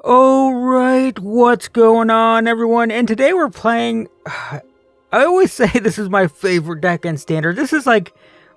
Alright, what's going on, everyone? And today we're playing... I always say this is my favorite deck in Standard. This is like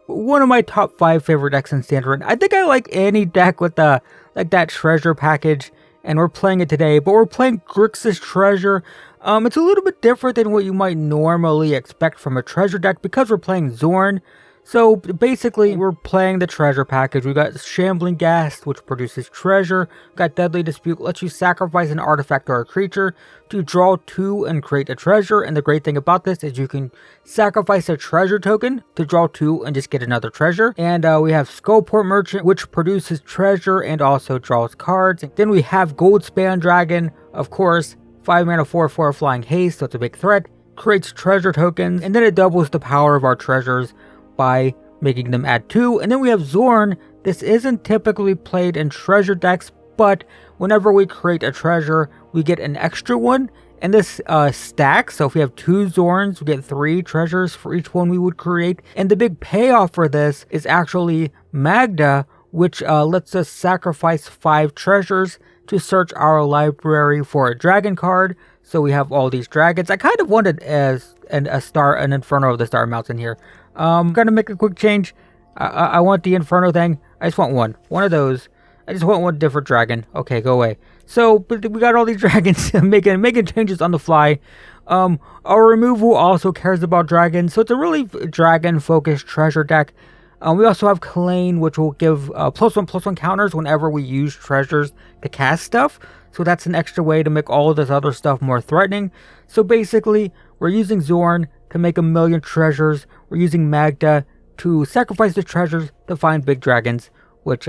one of my top 5 favorite decks in Standard. I think I like any deck with like that treasure package, and we're playing it today. But we're playing Grixis Treasure. It's a little bit different than what you might normally expect from a treasure deck because we're playing Xorn. So basically, we're playing the treasure package. We got Shambling Ghast, which produces treasure. We got Deadly Dispute, lets you sacrifice an artifact or a creature to draw 2 and create a treasure. And the great thing about this is you can sacrifice a treasure token to draw 2 and just get another treasure. And we have Skullport Merchant, which produces treasure and also draws cards. Then we have Goldspan Dragon, of course, 5 mana 4/4 flying haste, so it's a big threat. Creates treasure tokens, and then it doubles the power of our treasures by making them add 2. And then we have Xorn. This isn't typically played in treasure decks, but whenever we create a treasure, we get an extra one. And this stacks, so if we have 2 Xorns, we get 3 treasures for each one we would create. And the big payoff for this is actually Magda, which lets us sacrifice 5 treasures to search our library for a dragon card. So we have all these dragons. I kind of wanted an Inferno of the Star Mountain here. I'm gonna make a quick change. I want the Inferno thing. I just want one of those. I just want one different dragon. Okay, go away. So, but we got all these dragons making changes on the fly. Our removal also cares about dragons, so it's a really dragon-focused treasure deck. We also have Kalane, which will give +1/+1 counters whenever we use treasures to cast stuff. So that's an extra way to make all of this other stuff more threatening. So basically, we're using Xorn to make 1,000,000 treasures. We're using Magda to sacrifice the treasures to find big dragons, which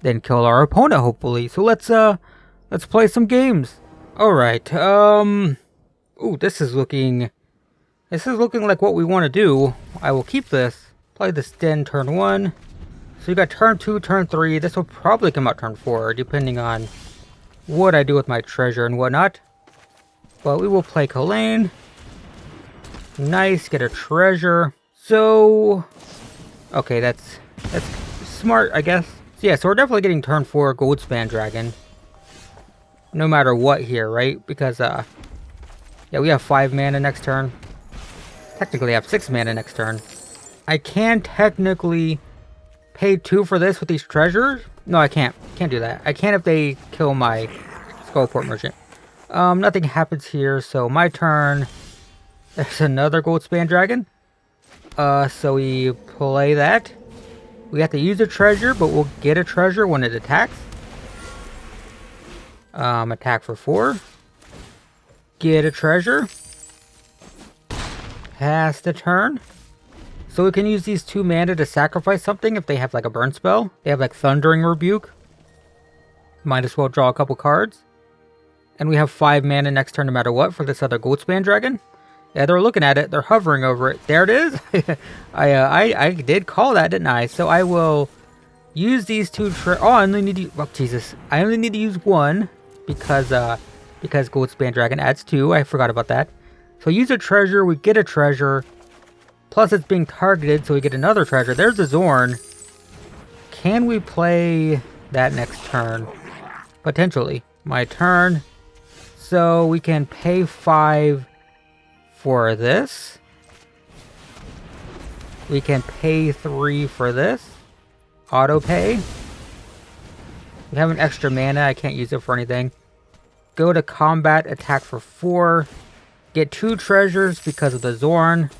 then kill our opponent, hopefully. So let's play some games. All right. Ooh, this is looking like what we want to do. I will keep this. Play this then turn 1. So you got turn 2, turn 3. This will probably come out turn 4, depending on what I do with my treasure and whatnot. But we will play Kalane. Nice, get a treasure. So, okay, that's smart, I guess. So yeah, so we're definitely getting turn 4 Goldspan Dragon. No matter what here, right? Because, yeah, we have 5 mana next turn. Technically, I have 6 mana next turn. I can technically pay 2 for this with these treasures. No, I can't. Can't do that. I can if they kill my Skullport Merchant. Nothing happens here, so my turn. There's another Goldspan Dragon. So we play that. We have to use a treasure, but we'll get a treasure when it attacks. Attack for 4. Get a treasure. Pass the turn. So we can use these 2 mana to sacrifice something if they have like a burn spell. They have like Thundering Rebuke. Might as well draw a couple cards. And we have 5 mana next turn no matter what for this other Goldspan Dragon. Yeah, they're looking at it. They're hovering over it. There it is. I did call that, didn't I? So I will use these 2. I only need to. Oh Jesus! I only need to use 1 because Goldspan Dragon adds 2. I forgot about that. So use a treasure. We get a treasure. Plus it's being targeted, so we get another treasure. There's a Xorn. Can we play that next turn? Potentially. My turn. So we can pay 5 for this. We can pay 3 for this. Auto pay. We have an extra mana. I can't use it for anything. Go to combat. Attack for 4. Get 2 treasures because of the Xorn.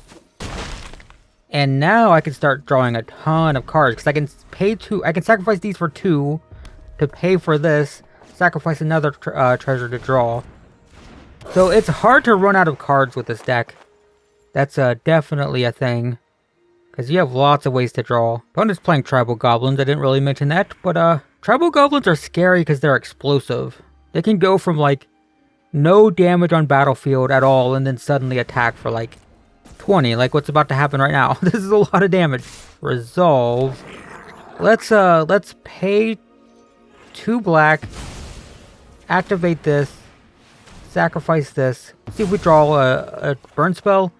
And now I can start drawing a ton of cards because I can pay 2. I can sacrifice these for 2 to pay for this. Sacrifice another treasure to draw. So it's hard to run out of cards with this deck. That's definitely a thing. Because you have lots of ways to draw. Opponent's playing Tribal Goblins. I didn't really mention that. But Tribal Goblins are scary because they're explosive. They can go from like no damage on battlefield at all and then suddenly attack for like 20, like what's about to happen right now. This is a lot of damage. Resolve. Let's pay 2 black. Activate this. Sacrifice this. See if we draw a burn spell.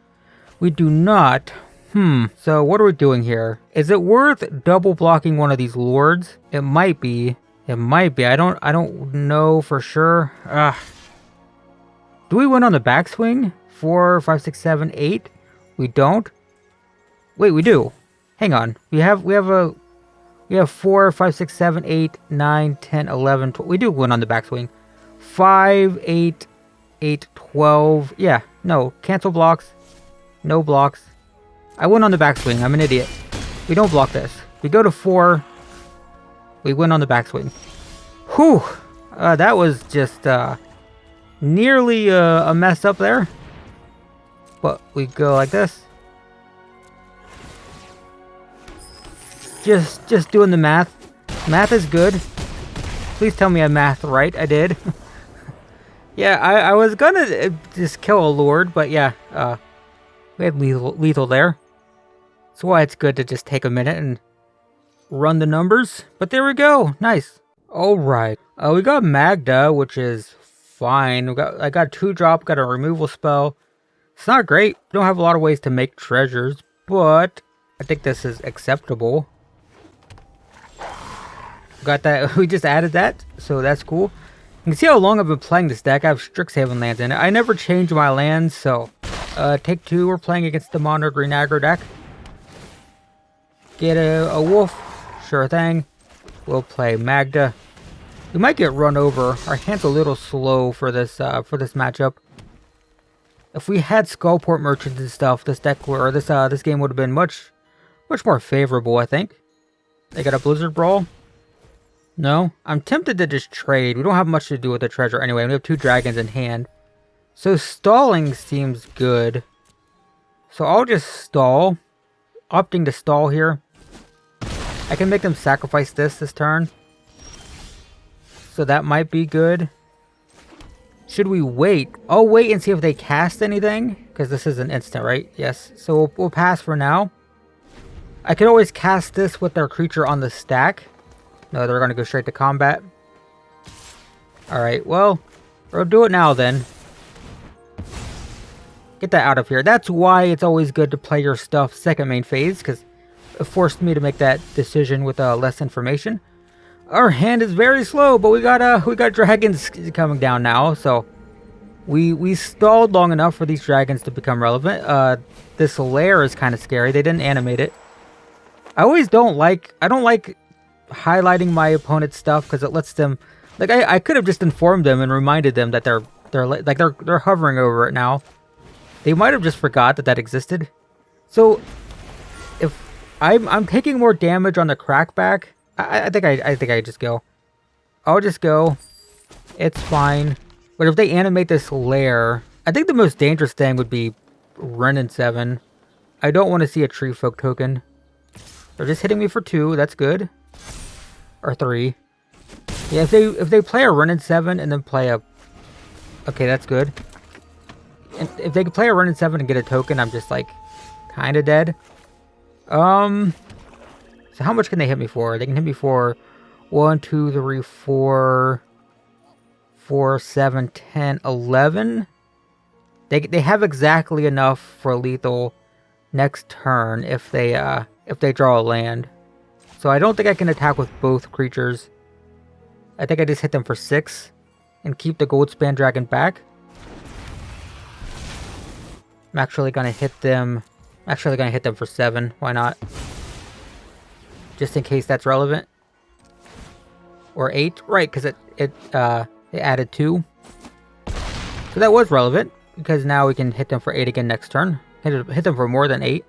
We do not. So what are we doing here? Is it worth double blocking one of these lords? It might be. It might be. I don't know for sure. Do we win on the backswing? 4, 5, 6, 7, 8. We don't. Wait, we do. Hang on. We have 4, 5, 6, 7, 8, 9, 10, 11, 12. We do win on the backswing. 5, 8, 8, 12. Yeah. No. Cancel blocks. No blocks. I win on the backswing. I'm an idiot. We don't block this. We go to 4. We win on the backswing. Whew. That was just nearly a mess up there. But we go like this. Just doing the math. Math is good. Please tell me I mathed right. I did. Yeah, I was gonna just kill a lord, but yeah, we had lethal there. That's why it's good to just take a minute and run the numbers. But there we go. Nice. All right. We got Magda, which is fine. I got a 2-drop, got a removal spell. It's not great. We don't have a lot of ways to make treasures, but I think this is acceptable. Got that. We just added that, so that's cool. You can see how long I've been playing this deck. I have Strixhaven lands in it. I never change my lands, so take 2. We're playing against the Mono Green aggro deck. Get a wolf. Sure thing. We'll play Magda. We might get run over. Our hand's a little slow for this matchup. If we had Skullport Merchants and stuff, this deck or this game would have been much more favorable, I think. They got a Blizzard Brawl. No, I'm tempted to just trade. We don't have much to do with the treasure anyway. We have 2 dragons in hand, so stalling seems good. So I'll just stall. Opting to stall here. I can make them sacrifice this turn. So that might be good. Should we wait? I'll wait and see if they cast anything. Because this is an instant, right? Yes. So we'll pass for now. I could always cast this with their creature on the stack. No, they're going to go straight to combat. Alright, well, we'll do it now then. Get that out of here. That's why it's always good to play your stuff second main phase, because it forced me to make that decision with less information. Our hand is very slow, but we got dragons coming down now, so we stalled long enough for these dragons to become relevant. This lair is kind of scary. They didn't animate it. I don't like highlighting my opponent's stuff because it lets them, like, I could have just informed them and reminded them that they're hovering over it now. They might have just forgot that existed. So if I'm taking more damage on the crackback, I think I just go. I'll just go. It's fine. But if they animate this lair, I think the most dangerous thing would be Wrenn and 7. I don't want to see a Tree Folk token. They're just hitting me for 2. That's good. Or 3. Yeah, if they play a Wrenn and 7 and then play a... Okay, that's good. And if they could play a Wrenn and 7 and get a token, I'm just like kind of dead. So how much can they hit me for? They can hit me for 1, 2, 3, 4, 7, 10, 11. They have exactly enough for lethal next turn if they draw a land. So I don't think I can attack with both creatures. I think I just hit them for 6 and keep the Goldspan Dragon back. I'm actually gonna hit them for 7. Why not? Just in case that's relevant. Or 8, right? Because it added 2. So that was relevant because now we can hit them for 8 again next turn. Hit them for more than 8.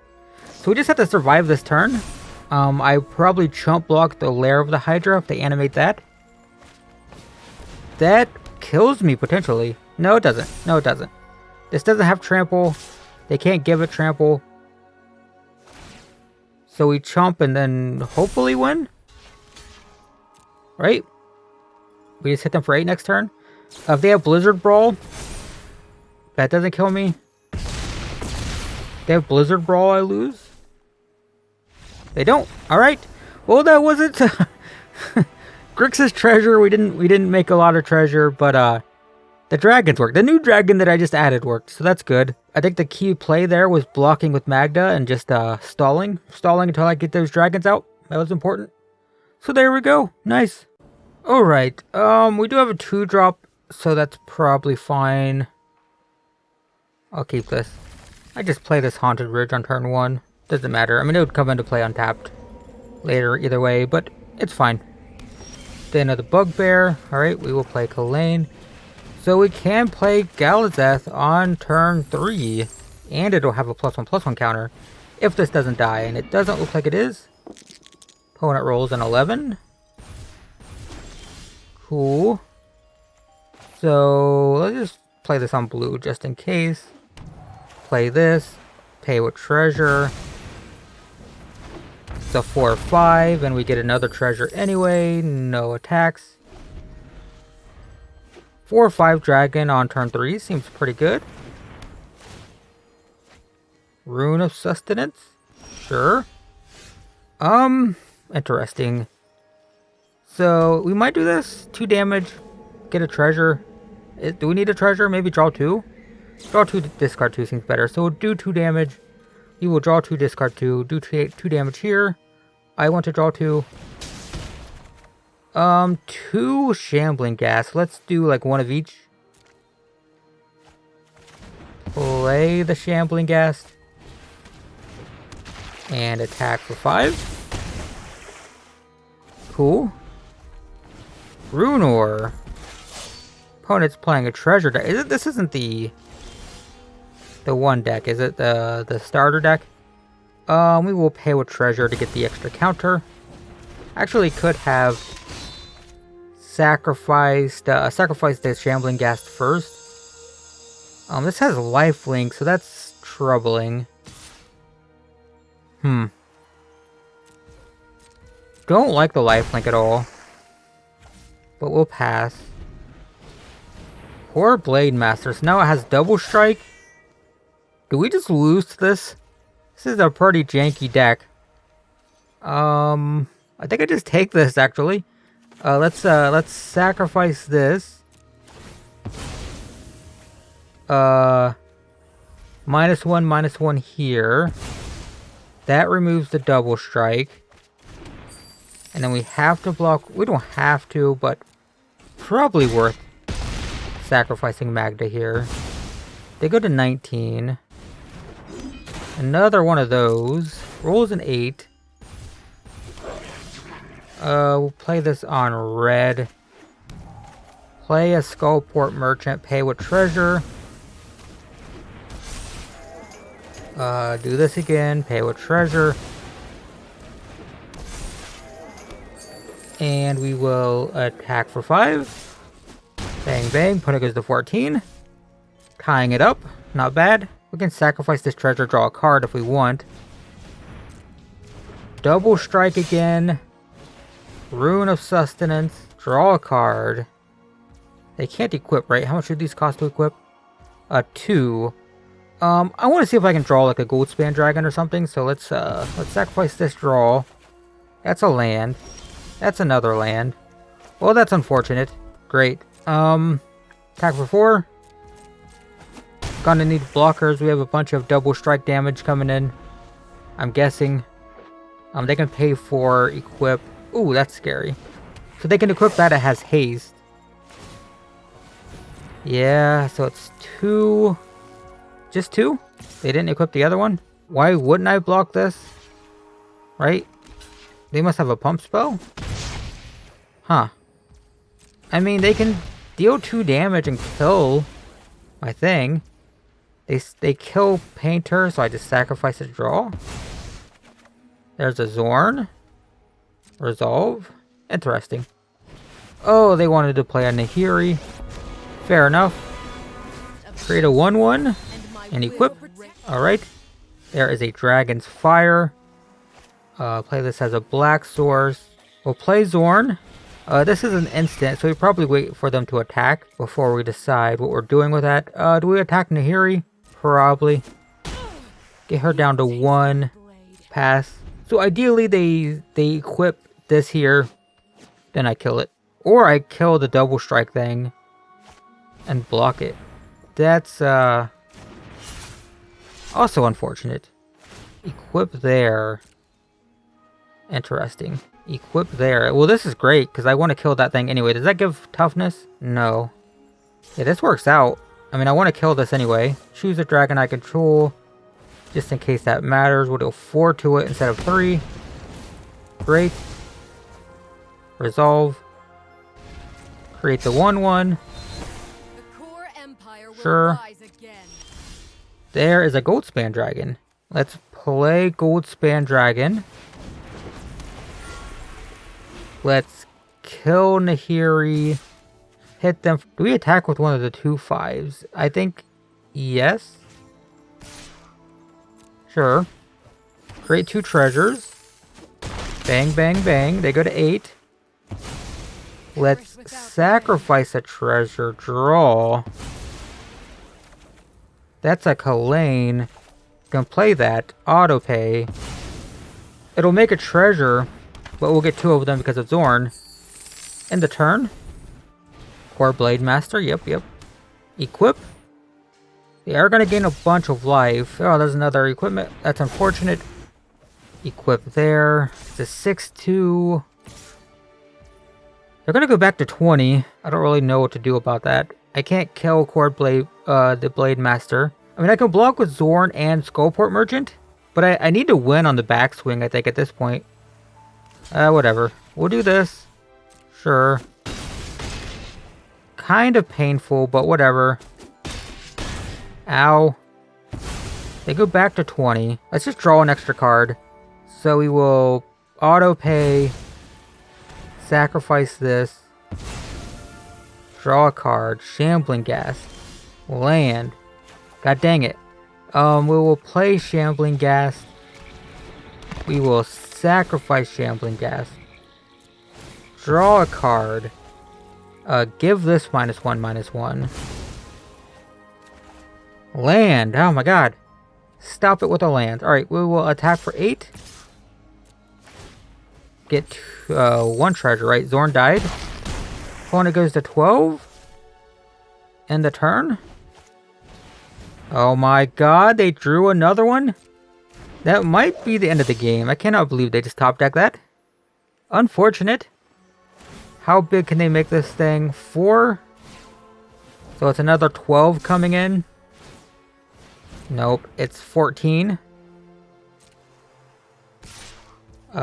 So we just have to survive this turn. I probably chump block the Lair of the Hydra if they animate that. That kills me potentially. No, it doesn't. No, it doesn't. This doesn't have trample. They can't give it trample. So we chump and then hopefully win. Right? We just hit them for 8 next turn. If they have Blizzard Brawl, that doesn't kill me. If they have Blizzard Brawl, I lose. They don't. Alright. Well, that wasn't Grixis Treasure. We didn't make a lot of treasure, but the dragons worked. The new dragon that I just added worked, so that's good. I think the key play there was blocking with Magda and just stalling until I get those dragons out. That was important. So there we go. Nice. Alright, we do have a 2-drop, so that's probably fine. I'll keep this. I just play this Haunted Ridge on turn 1. Doesn't matter. I mean, it would come into play untapped later either way, but it's fine. Then another Bugbear. Alright, we will play Kalane. So we can play Galazeth on turn 3. And it'll have a +1/+1 counter if this doesn't die. And it doesn't look like it is. Opponent rolls an 11. Cool. So let's just play this on blue just in case. Play this. Pay with treasure. It's a 4/5, and we get another treasure anyway. No attacks. 4/5 dragon on turn 3 seems pretty good. Rune of Sustenance? Sure. Interesting. So, we might do this. 2 damage. Get a treasure. Do we need a treasure? Maybe draw 2? Draw 2, discard 2 seems better. So, we'll do 2 damage. You will draw 2, discard 2. Do 2 damage here. I want to draw 2. 2 Shambling Gas. Let's do, like, 1 of each. Play the Shambling Gas. And attack for 5. Cool. Runor. Opponent's playing a treasure deck. This isn't the one deck, is it? The starter deck? We will pay with treasure to get the extra counter. Actually could have sacrificed the Shambling Ghast first. This has lifelink, so that's troubling. Don't like the lifelink at all. But we'll pass. Poor Blade Master. So now it has double strike. Do we just lose to this? This is a pretty janky deck. I think I just take this actually. Let's sacrifice this. -1/-1 here. That removes the double strike. And then we have to block. We don't have to, but probably worth sacrificing Magda here. They go to 19. Another one of those. Rolls an 8. We'll play this on red. Play a Skullport Merchant. Pay with treasure. Do this again. Pay with treasure. And we will attack for 5. Bang, bang. Opponent goes to 14. Tying it up. Not bad. We can sacrifice this treasure, draw a card if we want. Double strike again. Rune of Sustenance. Draw a card. They can't equip, right? How much should these cost to equip? 2. I want to see if I can draw like a Goldspan Dragon or something. So let's sacrifice this draw. That's a land. That's another land. Well, that's unfortunate. Great. Attack for 4. Gonna need blockers. We have a bunch of double strike damage coming in. I'm guessing. They can pay for equip. Ooh, that's scary. So they can equip that. It has haste. Yeah, so it's 2. Just 2? They didn't equip the other one? Why wouldn't I block this? Right? They must have a pump spell? Huh. I mean, they can deal 2 damage and kill my thing. They kill Painter, so I just sacrifice a draw. There's a Xorn. Resolve. Interesting. Oh, they wanted to play a Nahiri. Fair enough. Create a 1/1 and equip. Alright. There is a Dragon's Fire. Play this as a black source. We'll play Xorn. This is an instant, so we probably wait for them to attack before we decide what we're doing with that. Do we attack Nahiri? Probably. Get her down to 1. Pass. So ideally they equip this here. Then I kill it. Or I kill the double strike thing. And block it. That's also unfortunate. Equip there. Interesting. Equip there. Well, this is great, because I want to kill that thing anyway. Does that give toughness? No. Yeah, this works out. I mean, I want to kill this anyway. Choose a dragon I control, just in case that matters. We'll do 4 to it instead of 3. Great. Resolve. Create the 1/1. Sure. There is a Goldspan Dragon. Let's play Goldspan Dragon. Let's kill Nahiri. Hit them. Do we attack with one of the 2 5s? I think yes. Sure. Create 2 treasures. Bang, bang, bang. They go to 8. Let's sacrifice a treasure. Draw. That's a Kalane. Gonna play that. Auto pay. It'll make a treasure, but we'll get 2 of them because of Xorn. End the turn. Core Blade Master. Yep. Equip. They are gonna gain a bunch of life. Oh, there's another equipment. That's unfortunate. Equip there. It's a 6/2. They're gonna go back to 20. I don't really know what to do about that. I can't kill the Blade Master. I mean, I can block with Xorn and Skullport Merchant, but I need to win on the backswing, I think, at this point. Whatever. We'll do this. Sure. Kind of painful, but whatever. Ow. They go back to 20. Let's just draw an extra card. So we will auto pay, sacrifice this, draw a card, Shambling Gas, land. God dang it. We will play Shambling Gas. We will sacrifice Shambling Gas. Draw a card. Give this -1/-1. Land. Oh my god. Stop it with a land. Alright, we will attack for 8. Get 1 treasure, right? Xorn died. Opponent goes to 12. End the turn. Oh my god, they drew another one? That might be the end of the game. I cannot believe they just top decked that. Unfortunate. How big can they make this thing? 4? So it's another 12 coming in. Nope, it's 14. 2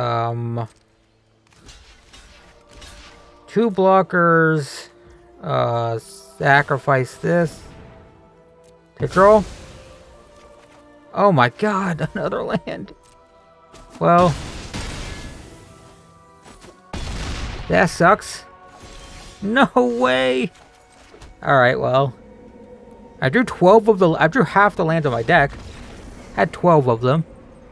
blockers. Sacrifice this. To draw. Oh my god, another land. Well, that sucks. No way. Alright, well. I drew half the lands on my deck. Had 12 of them.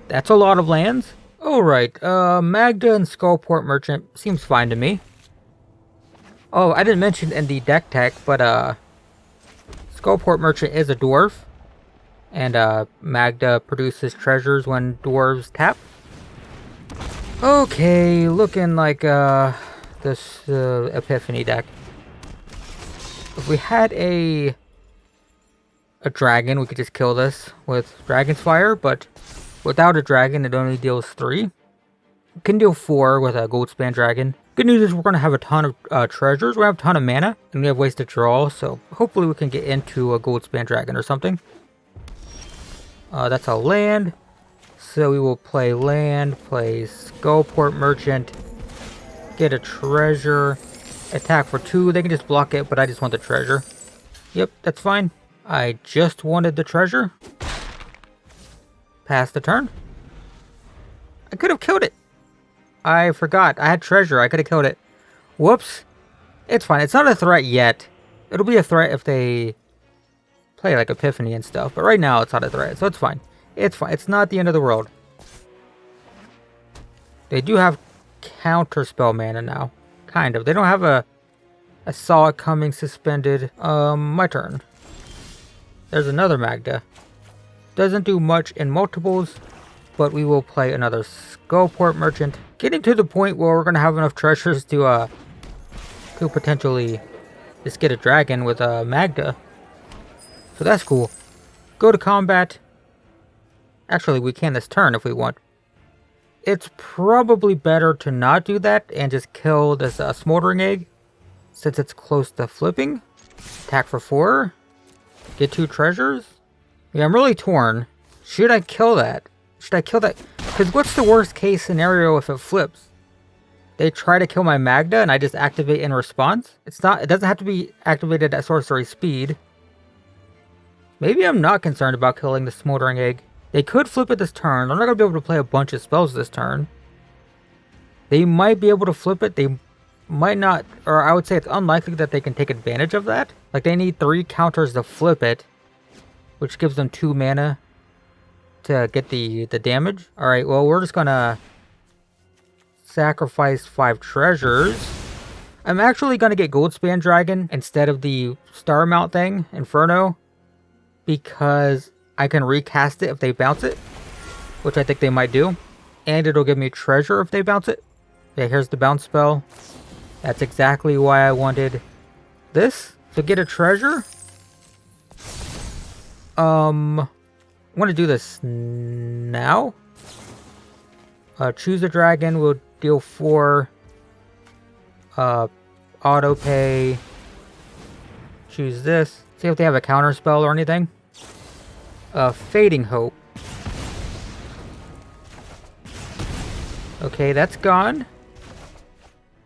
That's a lot of lands. Alright, Magda and Skullport Merchant seems fine to me. Oh, I didn't mention in the deck tech, but Skullport Merchant is a dwarf. And Magda produces treasures when dwarves tap. Okay, looking like this Epiphany deck. If we had a dragon, we could just kill this with Dragon's Fire, but without a dragon, it only deals 3. It can deal 4 with a Goldspan Dragon. Good news is we're going to have a ton of treasures. We have a ton of mana, and we have ways to draw, so hopefully we can get into a Goldspan Dragon or something. That's a land, so we will play land, play Skullport Merchant, get a treasure, attack for 2. They can just block it, but I just want the treasure. Yep, that's fine. I just wanted the treasure. Pass the turn. I could have killed it. I forgot. I had treasure. I could have killed it. Whoops. It's fine. It's not a threat yet. It'll be a threat if they play like Epiphany and stuff. But right now, it's not a threat. So it's fine. It's fine. It's not the end of the world. They do have counterspell mana now. Kind of. They don't have a Saw It Coming suspended. My turn. There's another Magda. Doesn't do much in multiples, but we will play another Skullport Merchant. Getting to the point where we're going to have enough treasures to potentially just get a dragon with Magda. So that's cool. Go to combat. Actually, we can this turn if we want. it's probably better to not do that and just kill this smoldering egg since it's close to flipping. Attack for 4. Get 2 treasures. Yeah, I'm really torn. Should I kill that? Should I kill that? Because what's the worst case scenario if it flips? They try to kill my Magda and I just activate in response? It doesn't have to be activated at sorcery speed. Maybe I'm not concerned about killing the smoldering egg. They could flip it this turn. I'm not going to be able to play a bunch of spells this turn. They might be able to flip it. They might not, or I would say it's unlikely that they can take advantage of that. Like, they need 3 counters to flip it, which gives them 2 mana to get the damage. Alright, well, we're just going to sacrifice 5 treasures. I'm actually going to get Goldspan Dragon instead of the Star Mount thing, Inferno, because I can recast it if they bounce it, which I think they might do. And it'll give me treasure if they bounce it. Yeah, here's the bounce spell. That's exactly why I wanted this. So get a treasure. I want to do this now. Choose a dragon. We'll deal 4. Auto pay. Choose this. See if they have a counter spell or anything. Fading Hope. Okay, that's gone.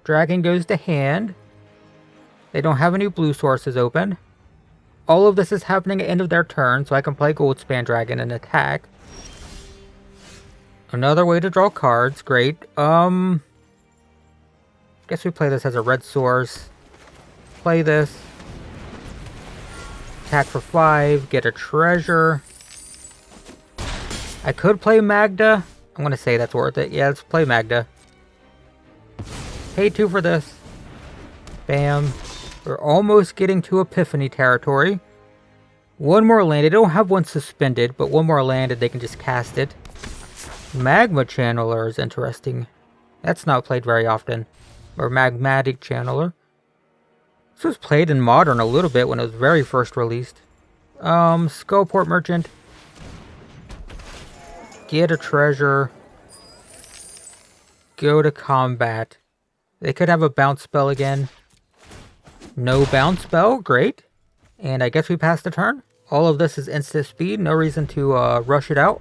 Dragon goes to hand. They don't have any blue sources open. All of this is happening at the end of their turn, so I can play Goldspan Dragon and attack. Another way to draw cards. Great. Guess we play this as a red source. Play this. Attack for 5. Get a treasure. I could play Magda. I'm going to say that's worth it. Yeah, let's play Magda. Pay 2 for this. Bam. We're almost getting to Epiphany territory. One more land. They don't have one suspended, but one more land and they can just cast it. Magma Channeler is interesting. That's not played very often. Or Magmatic Channeler. This was played in Modern a little bit when it was very first released. Skullport Merchant. Get a treasure. Go to combat. They could have a bounce spell again. No bounce spell, great. And I guess we passed the turn. All of this is instant speed, no reason to rush it out.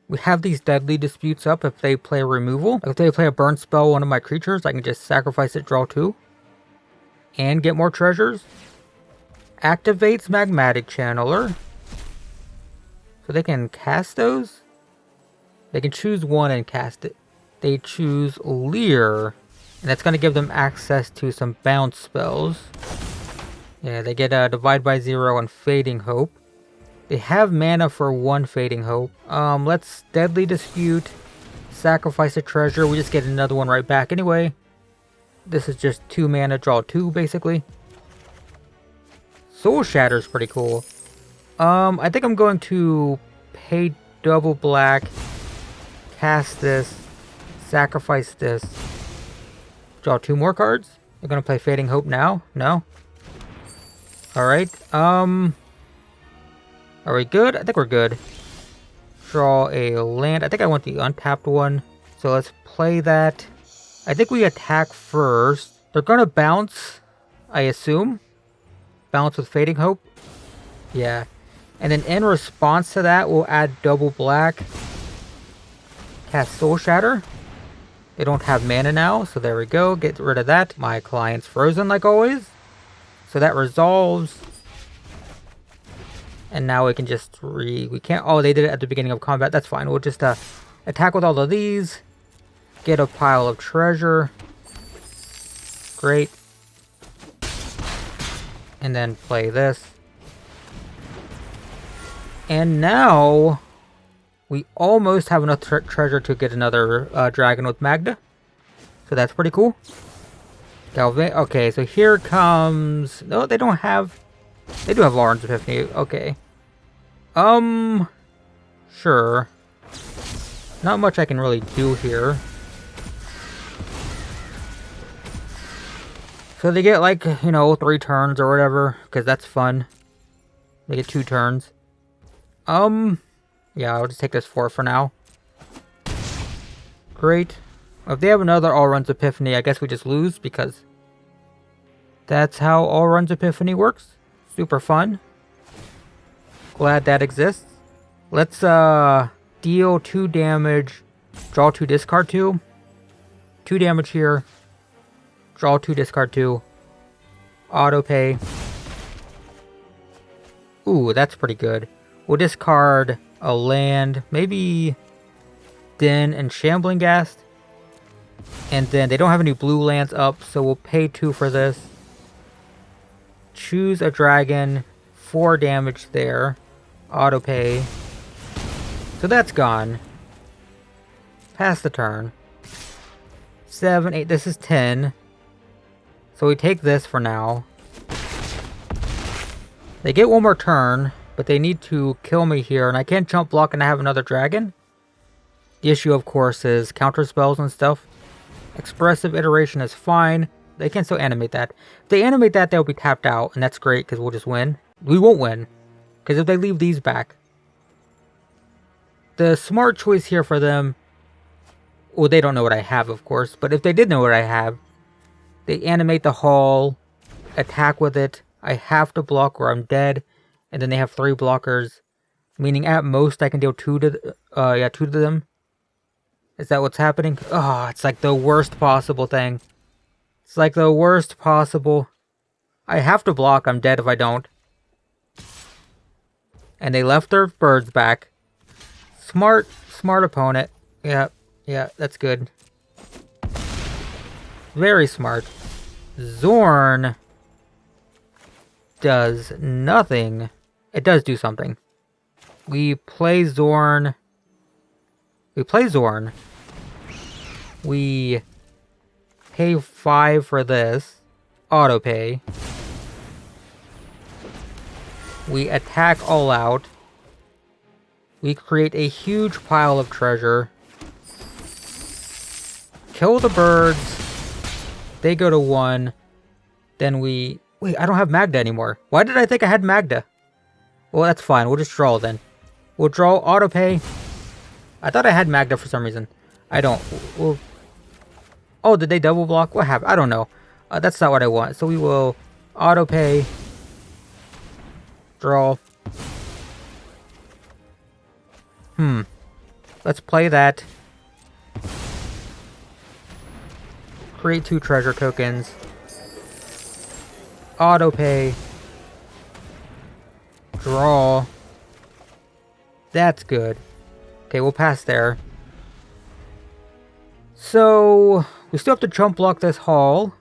We have these deadly disputes up if they play removal. If they play a burn spell, one of my creatures, I can just sacrifice it, draw 2. And get more treasures. Activates Magmatic Channeler. So they can cast those. They can choose one and cast it. They choose Leer. And that's going to give them access to some bounce spells. Yeah, they get Divide by 0 and Fading Hope. They have mana for 1 Fading Hope. Let's Deadly Dispute. Sacrifice a treasure. We just get another one right back anyway. This is just 2 mana, draw 2 basically. Soul Shatter's pretty cool. I think I'm going to pay double black. Cast this. Sacrifice this. Draw 2 more cards. They're going to play Fading Hope now? No? Alright. Are we good? I think we're good. Draw a land. I think I want the untapped one. So let's play that. I think we attack first. They're going to bounce, I assume. Bounce with Fading Hope. Yeah. And then in response to that, we'll add double black. Cast Soul Shatter. They don't have mana now, so there we go. Get rid of that. My client's frozen like always. So that resolves. And now we can just we can't... Oh, they did it at the beginning of combat. That's fine. We'll just attack with all of these. Get a pile of treasure. Great. And then play this. And now... we almost have enough treasure to get another dragon with Magda. So that's pretty cool. Okay, so here comes... No, they don't have... They do have Lauren's Epiphany. Okay. Sure. Not much I can really do here. So they get like, 3 turns or whatever. Because that's fun. They get 2 turns. Yeah, I'll just take this 4 for now. Great. If they have another All Runs Epiphany, I guess we just lose because that's how All Runs Epiphany works. Super fun. Glad that exists. Let's deal 2 damage, draw 2, discard 2. 2 damage here. Draw 2, discard 2. Auto pay. Ooh, that's pretty good. We'll discard a land, maybe Den and Shambling Ghast. And then they don't have any blue lands up, so we'll pay 2 for this. Choose a dragon, 4 damage there. Auto pay. So that's gone. Pass the turn. 7, 8, this is 10. So we take this for now. They get 1 more turn, but they need to kill me here, and I can't jump block and I have another dragon. The issue, of course, is counter spells and stuff. Expressive Iteration is fine. They can still animate that. If they animate that, they'll be tapped out, and that's great, because we'll just win. We won't win, because if they leave these back. The smart choice here for them, well, they don't know what I have, of course, but if they did know what I have, they animate the hall, attack with it, I have to block or I'm dead, and then they have 3 blockers, meaning at most I can deal 2 to 2 to them. Is that what's happening? Oh, it's like the worst possible thing. It's like the worst possible. I have to block, I'm dead if I don't. And they left their birds back. Smart opponent. Yeah, that's good. Very smart. Xorn does nothing. It does do something. We play Xorn. We pay 5 for this. Auto pay. We attack all out. We create a huge pile of treasure. Kill the birds. They go to 1. Then we... Wait, I don't have Magda anymore. Why did I think I had Magda? Well, that's fine. We'll just draw then. We'll draw auto pay. I thought I had Magda for some reason. I don't. Oh, did they double block? What happened? I don't know. That's not what I want. So we will auto pay. Draw. Let's play that. Create 2 treasure tokens. Auto pay. Draw. That's good. Okay, we'll pass there. So, we still have to jump block this hall.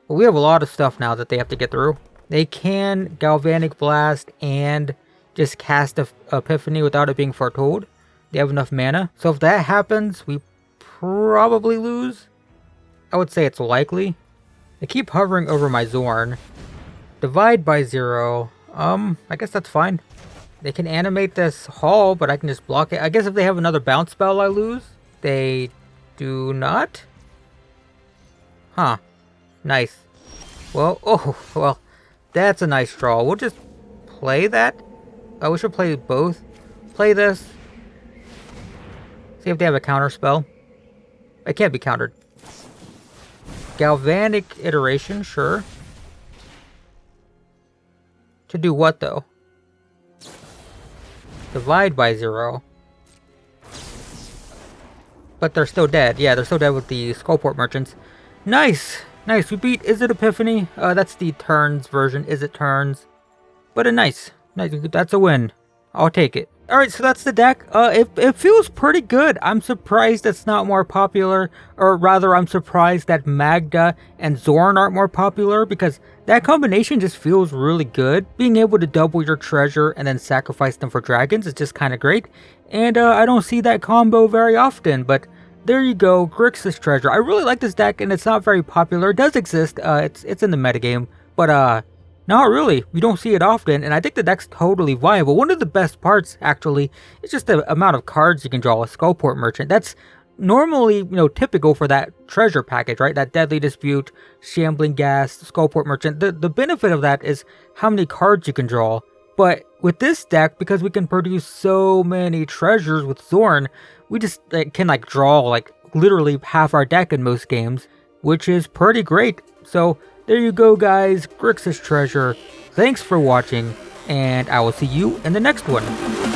But we have a lot of stuff now that they have to get through. They can Galvanic Blast and just cast Epiphany without it being foretold. They have enough mana. So if that happens, we probably lose. I would say it's likely. They keep hovering over my Xorn. Divide by 0. I guess that's fine. They can animate this hall, but I can just block it. I guess if they have another bounce spell, I lose. They do not. Huh. Nice. Well, well, that's a nice draw. We'll just play that. Oh, we should play both. Play this. See if they have a counter spell. It can't be countered. Galvanic Iteration, sure. To do what, though? Divide by 0. But they're still dead. Yeah, they're still dead with the Skullport Merchants. Nice! Nice, we beat Is It Epiphany? That's the turns version. Is It Turns? But a nice. That's a win. I'll take it. Alright, so that's the deck. It feels pretty good. I'm surprised it's not more popular. Or rather, I'm surprised that Magda and Xorn aren't more popular, because that combination just feels really good. Being able to double your treasure and then sacrifice them for dragons is just kind of great. And I don't see that combo very often, but there you go, Grixis Treasure. I really like this deck, and it's not very popular. It does exist. It's in the metagame, but not really. You don't see it often, and I think the deck's totally viable. One of the best parts, actually, is just the amount of cards you can draw with Skullport Merchant. That's normally, typical for that treasure package, right? That Deadly Dispute, Shambling Ghast, Skullport Merchant. The benefit of that is how many cards you can draw. But with this deck, because we can produce so many treasures with Xorn, we just can draw literally half our deck in most games, which is pretty great. So there you go, guys. Grixis Treasure. Thanks for watching, and I will see you in the next one.